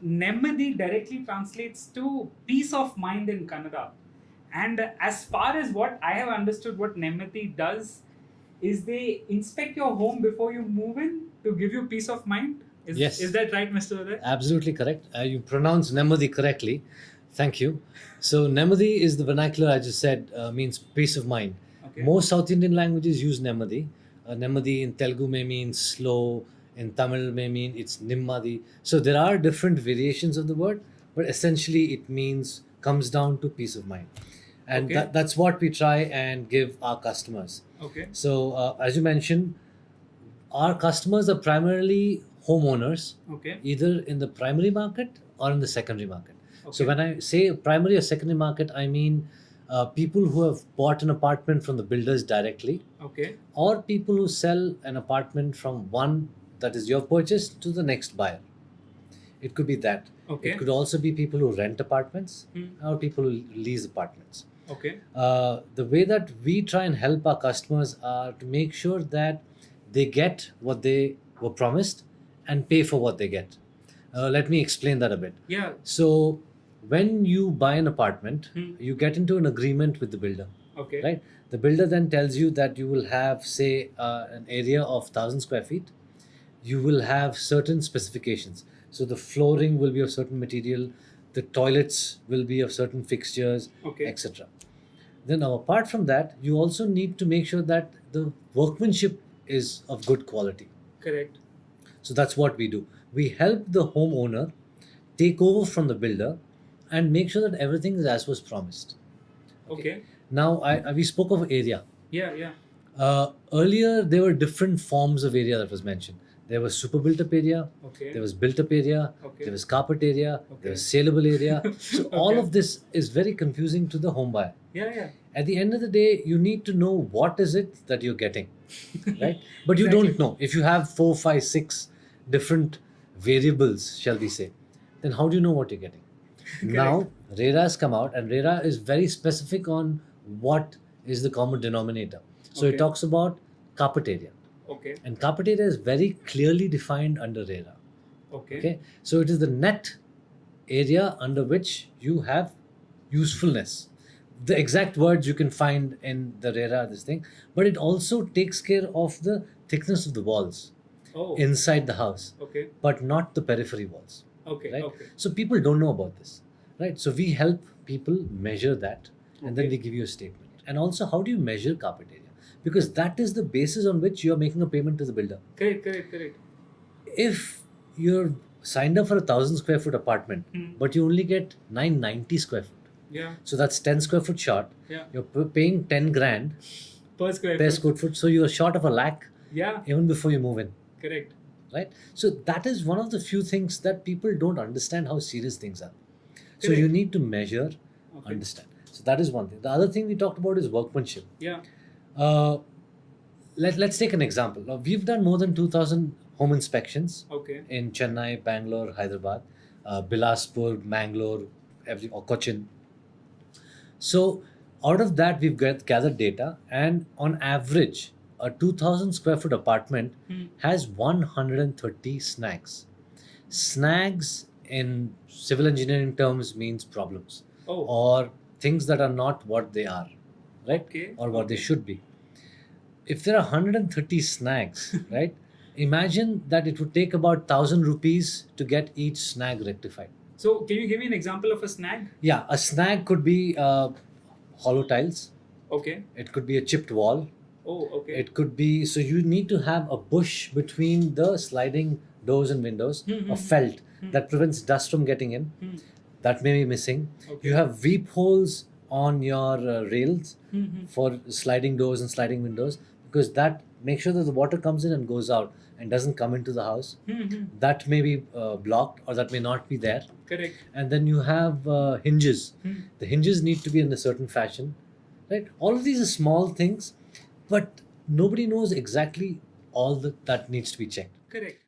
Nemmadi directly translates to peace of mind in Kannada. And as far as what I have understood, what Nemmadi does is they inspect your home before you move in to give you peace of mind. Yes. Is that right, Mr. Uday? Absolutely correct. You pronounced Nemmadi correctly. Thank you. So Nemmadi is the vernacular I just said means peace of mind. Okay. Most South Indian languages use Nemmadi. Nemmadi in Telugu may mean slow. In Tamil may mean it's Nimmadi. So there are different variations of the word, but essentially it means comes down to peace of mind, and Okay. that's what we try and give our customers. Okay. So as you mentioned, our customers are primarily homeowners, Okay. either in the primary market or in the secondary market. So Okay. when I say primary or secondary market, I mean people who have bought an apartment from the builders directly, Okay. or people who sell an apartment from one that is your purchase to the next buyer. It could be that. Okay. It could also be people who rent apartments Hmm. or people who lease apartments. Okay. The way that we try and help our customers are to make sure that they get what they were promised and pay for what they get. Let me explain that a bit. Yeah. So, when you buy an apartment, you get into an agreement with the builder. Okay. Right? The builder then tells you that you will have, say, an area of 1,000 square feet. You will have certain specifications. So the flooring will be of certain material, the toilets will be of certain fixtures, Okay. etc. Then, now, apart from that, you also need to make sure that the workmanship is of good quality. Correct. So that's what we do. We help the homeowner take over from the builder and make sure that everything is as was promised. Okay. Now, we spoke of area. Yeah. Yeah. Earlier, there were different forms of area that was mentioned. There was super built up area, Okay. there was built up area, Okay. there was carpet area, Okay. there was saleable area. So, all Okay. of this is very confusing to the home buyer. Yeah. Yeah. At the end of the day, you need to know what is it that you're getting, right? But you Exactly. don't know. If you have 4, 5, 6 different variables, shall we say, then how do you know what you're getting? Now, RERA has come out, and RERA is very specific on what is the common denominator. So Okay. it talks about carpet area, Okay. and carpet area is very clearly defined under RERA. Okay. Okay, so it is the net area under which you have usefulness. The exact words you can find in the RERA, this thing, but it also takes care of the thickness of the walls Oh. inside the house, Okay. but not the periphery walls. Okay. Right? Okay. So people don't know about this, right? So we help people measure that, and then Okay. we give you a statement. And also, how do you measure carpet area? Because that is the basis on which you are making a payment to the builder. Correct. Correct. Correct. If you're signed up for a 1,000 square foot apartment, but you only get 990 square foot, Yeah. so that's 10 square foot short. Yeah. You're paying 10 grand Per square per foot. square foot, so you're short of a lakh Yeah. even before you move in. Correct. Right? So that is one of the few things that people don't understand how serious things are. So Correct. you need to measure, Okay. understand. So that is one thing. The other thing we talked about is workmanship. Yeah. Uh, let's take an example. Now, we've done more than 2,000 home inspections Okay. in Chennai, Bangalore, Hyderabad, Bilaspur, Mangalore, or Cochin. So out of that, we've gathered data, and on average, a 2,000 square foot apartment has 130 snags. Snags in civil engineering terms means problems, Oh. or things that are not what they are, right? Okay. Or what they Okay. should be. If there are 130 snags, right? Imagine that it would take about 1,000 rupees to get each snag rectified. So, can you give me an example of a snag? Yeah, a snag could be hollow tiles. Okay. It could be a chipped wall. Oh. Okay. It could be, so you need to have a bush between the sliding doors and windows of felt that prevents dust from getting in. That may be missing. Okay. You have weep holes on your rails for sliding doors and sliding windows, because that makes sure that the water comes in and goes out and doesn't come into the house. That may be blocked, or that may not be there. Correct. And then you have hinges. The hinges need to be in a certain fashion, right? All of these are small things, but nobody knows exactly all that needs to be checked. Correct.